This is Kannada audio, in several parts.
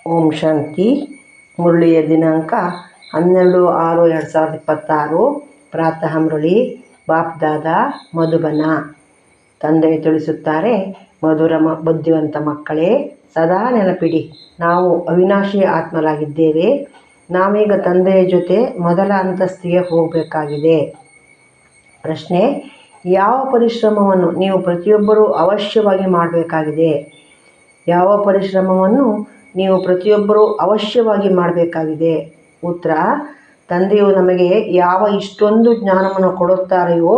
ಓಂ ಶಾಂತಿ. ಮುರಳಿಯ ದಿನಾಂಕ 12/6/2026. ಪ್ರಾತಃ ಮುರಳಿ. ಬಾಪ್ ದಾದಾ ಮಧುಬನ. ತಂದೆ ತಿಳಿಸುತ್ತಾರೆ, ಮಧುರ ಬುದ್ಧಿವಂತ ಮಕ್ಕಳೇ, ಸದಾ ನೆನಪಿಡಿ, ನಾವು ಅವಿನಾಶಿ ಆತ್ಮರಾಗಿದ್ದೇವೆ. ನಾವೀಗ ತಂದೆಯ ಜೊತೆ ಮೊದಲ ಅಂತಸ್ತಿಗೆ ಹೋಗಬೇಕಾಗಿದೆ. ಪ್ರಶ್ನೆ: ಯಾವ ಪರಿಶ್ರಮವನ್ನು ನೀವು ಪ್ರತಿಯೊಬ್ಬರೂ ಅವಶ್ಯವಾಗಿ ಮಾಡಬೇಕಾಗಿದೆ? ಯಾವ ಪರಿಶ್ರಮವನ್ನು ನೀವು ಪ್ರತಿಯೊಬ್ಬರೂ ಅವಶ್ಯವಾಗಿ ಮಾಡಬೇಕಾಗಿದೆ? ಉತ್ತರ: ತಂದೆಯು ನಮಗೆ ಯಾವ ಇಷ್ಟೊಂದು ಜ್ಞಾನವನ್ನು ಕೊಡುತ್ತಾರೆಯೋ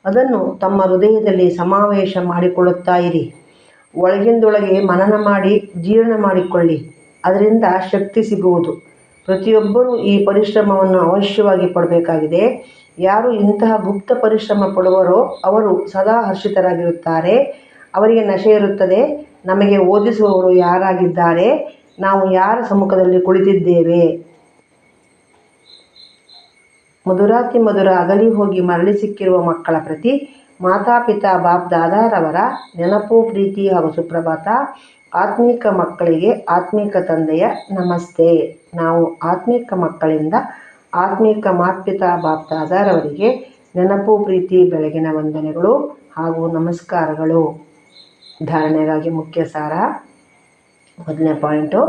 ಅದನ್ನು ತಮ್ಮ ಹೃದಯದಲ್ಲಿ ಸಮಾವೇಶ ಮಾಡಿಕೊಳ್ಳುತ್ತಾ ಇರಿ. ಒಳಗಿಂದೊಳಗೆ ಮನನ ಮಾಡಿ ಜೀರ್ಣ ಮಾಡಿಕೊಳ್ಳಿ, ಅದರಿಂದ ಶಕ್ತಿ ಸಿಗುವುದು. ಪ್ರತಿಯೊಬ್ಬರೂ ಈ ಪರಿಶ್ರಮವನ್ನು ಅವಶ್ಯವಾಗಿ ಪಡಬೇಕಾಗಿದೆ. ಯಾರು ಇಂತಹ ಗುಪ್ತ ಪರಿಶ್ರಮ ಪಡುವರೋ ಅವರು ಸದಾ ಹರ್ಷಿತರಾಗಿರುತ್ತಾರೆ. ಅವರಿಗೆ ನಶೆ ಇರುತ್ತದೆ. ನಮಗೆ ಓದಿಸುವವರು ಯಾರಾಗಿದ್ದಾರೆ? ನಾವು ಯಾರ ಸಮ್ಮುಖದಲ್ಲಿ ಕುಳಿತಿದ್ದೇವೆ? ಮಧುರಾತಿ ಮಧುರ ಅಗಲಿ ಹೋಗಿ ಮರಳಿ ಸಿಕ್ಕಿರುವ ಮಕ್ಕಳ ಪ್ರತಿ ಮಾತಾಪಿತಾ ಬಾಪ್ ದಾದಾರವರ ನೆನಪು, ಪ್ರೀತಿ ಹಾಗೂ ಸುಪ್ರಭಾತ. ಆತ್ಮೀಕ ಮಕ್ಕಳಿಗೆ ಆತ್ಮೀಕ ತಂದೆಯ ನಮಸ್ತೆ. ನಾವು ಆತ್ಮೀಕ ಮಕ್ಕಳಿಂದ ಆತ್ಮೀಕ ಮಾತ್ಪಿತಾ ಬಾಪ್ ದಾದಾರವರಿಗೆ ನೆನಪು, ಪ್ರೀತಿ, ಬೆಳಗಿನ ವಂದನೆಗಳು ಹಾಗೂ ನಮಸ್ಕಾರಗಳು. ಧಾರಣೆಗಾಗಿ ಮುಖ್ಯ ಸಾರ. ಮೊದಲನೇ ಪಾಯಿಂಟು: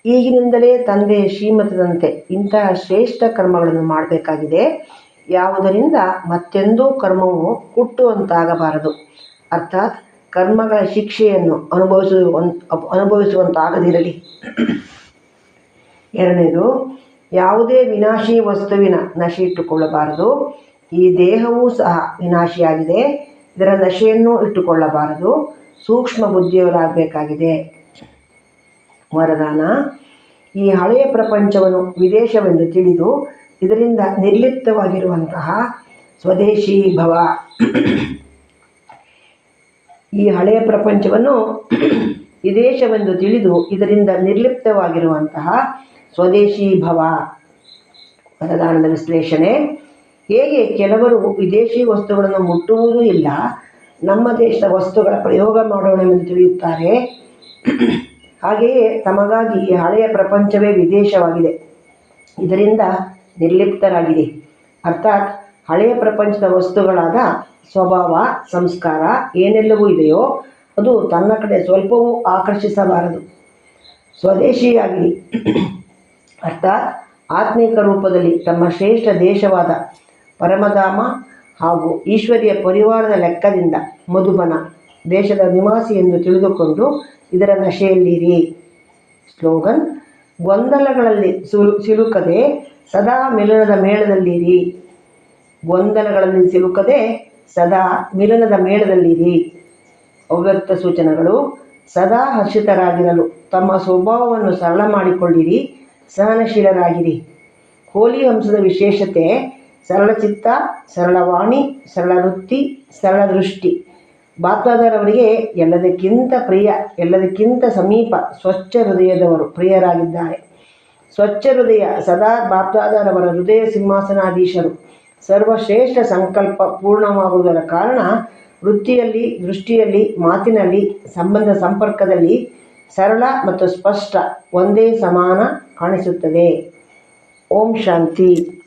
ಈಗಿನಿಂದಲೇ ತಂದೆಯ ಶ್ರೀಮತದಂತೆ ಇಂತಹ ಶ್ರೇಷ್ಠ ಕರ್ಮಗಳನ್ನು ಮಾಡಬೇಕಾಗಿದೆ. ಯಾವುದರಿಂದ ಮತ್ತೆಂದೂ ಕರ್ಮವು ಹುಟ್ಟುವಂತಾಗಬಾರದು, ಅರ್ಥಾತ್ ಕರ್ಮಗಳ ಶಿಕ್ಷೆಯನ್ನು ಅನುಭವಿಸುವಂತಾಗದಿರಲಿ. ಎರಡನೇದು, ಯಾವುದೇ ವಿನಾಶಿ ವಸ್ತುವಿನ ನಶೆ ಇಟ್ಟುಕೊಳ್ಳಬಾರದು. ಈ ದೇಹವೂ ಸಹ ವಿನಾಶಿಯಾಗಿದೆ, ಇದರ ನಶೆಯನ್ನು ಇಟ್ಟುಕೊಳ್ಳಬಾರದು. ಸೂಕ್ಷ್ಮ ಬುದ್ಧಿಯವರಾಗಬೇಕಾಗಿದೆ. ವರದಾನ: ಈ ಹಳೆಯ ಪ್ರಪಂಚವನ್ನು ವಿದೇಶವೆಂದು ತಿಳಿದು ಇದರಿಂದ ನಿರ್ಲಿಪ್ತವಾಗಿರುವಂತಹ ಸ್ವದೇಶಿ ಭವ. ಈ ಹಳೆಯ ಪ್ರಪಂಚವನ್ನು ವಿದೇಶವೆಂದು ತಿಳಿದು ಇದರಿಂದ ನಿರ್ಲಿಪ್ತವಾಗಿರುವಂತಹ ಸ್ವದೇಶಿ ಭವ. ವರದಾನದ ವಿಶ್ಲೇಷಣೆ: ಹೇಗೆ ಕೆಲವರು ವಿದೇಶಿ ವಸ್ತುಗಳನ್ನು ಮುಟ್ಟುವುದೂ ಇಲ್ಲ, ನಮ್ಮ ದೇಶದ ವಸ್ತುಗಳ ಪ್ರಯೋಗ ಮಾಡೋಣವೆಂದು ತಿಳಿಯುತ್ತಾರೆ, ಹಾಗೆಯೇ ತಮಗಾಗಿ ಈ ಹಳೆಯ ಪ್ರಪಂಚವೇ ವಿದೇಶವಾಗಿದೆ, ಇದರಿಂದ ನಿರ್ಲಿಪ್ತರಾಗಿದೆ. ಅರ್ಥಾತ್ ಹಳೆಯ ಪ್ರಪಂಚದ ವಸ್ತುಗಳಾದ ಸ್ವಭಾವ, ಸಂಸ್ಕಾರ ಏನೆಲ್ಲವೂ ಇದೆಯೋ ಅದು ತನ್ನ ಕಡೆ ಸ್ವಲ್ಪವೂ ಆಕರ್ಷಿಸಬಾರದು. ಸ್ವದೇಶಿಯಾಗಿರಿ. ಅರ್ಥಾತ್ ಆತ್ಮಿಕ ರೂಪದಲ್ಲಿ ತಮ್ಮ ಶ್ರೇಷ್ಠ ದೇಶವಾದ ಪರಮಧಾಮ ಹಾಗೂ ಈಶ್ವರಿಯ ಪರಿವಾರದ ಲೆಕ್ಕದಿಂದ ಮಧುಬನ ದೇಶದ ನಿವಾಸಿ ಎಂದು ತಿಳಿದುಕೊಂಡು ಇದರ ನಶೆಯಲ್ಲಿರಿ. ಸ್ಲೋಗನ್: ಗೊಂದಲಗಳಲ್ಲಿ ಸಿಲುಕದೆ ಸದಾ ಮಿಲನದ ಮೇಳದಲ್ಲಿರಿ. ಗೊಂದಲಗಳಲ್ಲಿ ಸಿಲುಕದೆ ಸದಾ ಮಿಲನದ ಮೇಳದಲ್ಲಿರಿ. ಅವ್ಯಕ್ತ ಸೂಚನೆಗಳು: ಸದಾ ಹರ್ಷಿತರಾಗಿರಲು ತಮ್ಮ ಸ್ವಭಾವವನ್ನು ಸರಳ ಮಾಡಿಕೊಳ್ಳಿರಿ, ಸಹನಶೀಲರಾಗಿರಿ. ಹೋಲಿ ಹಂಸದ ವಿಶೇಷತೆ: ಸರಳ ಚಿತ್ತ, ಸರಳ ವಾಣಿ, ಸರಳ ವೃತ್ತಿ, ಸರಳ ದೃಷ್ಟಿ. ಬಾಪ್ದಾದರವರಿಗೆ ಎಲ್ಲದಕ್ಕಿಂತ ಪ್ರಿಯ, ಎಲ್ಲದಕ್ಕಿಂತ ಸಮೀಪ ಸ್ವಚ್ಛ ಹೃದಯದವರು ಪ್ರಿಯರಾಗಿದ್ದಾರೆ. ಸ್ವಚ್ಛ ಹೃದಯ ಸದಾ ಬಾಪ್ದಾದರವರ ಹೃದಯ ಸಿಂಹಾಸನಾಧೀಶರು. ಸರ್ವಶ್ರೇಷ್ಠ ಸಂಕಲ್ಪ ಪೂರ್ಣವಾಗುವುದರ ಕಾರಣ ವೃತ್ತಿಯಲ್ಲಿ, ದೃಷ್ಟಿಯಲ್ಲಿ, ಮಾತಿನಲ್ಲಿ, ಸಂಬಂಧ ಸಂಪರ್ಕದಲ್ಲಿ ಸರಳ ಮತ್ತು ಸ್ಪಷ್ಟ ಒಂದೇ ಸಮಾನ ಕಾಣಿಸುತ್ತದೆ. ಓಂ ಶಾಂತಿ.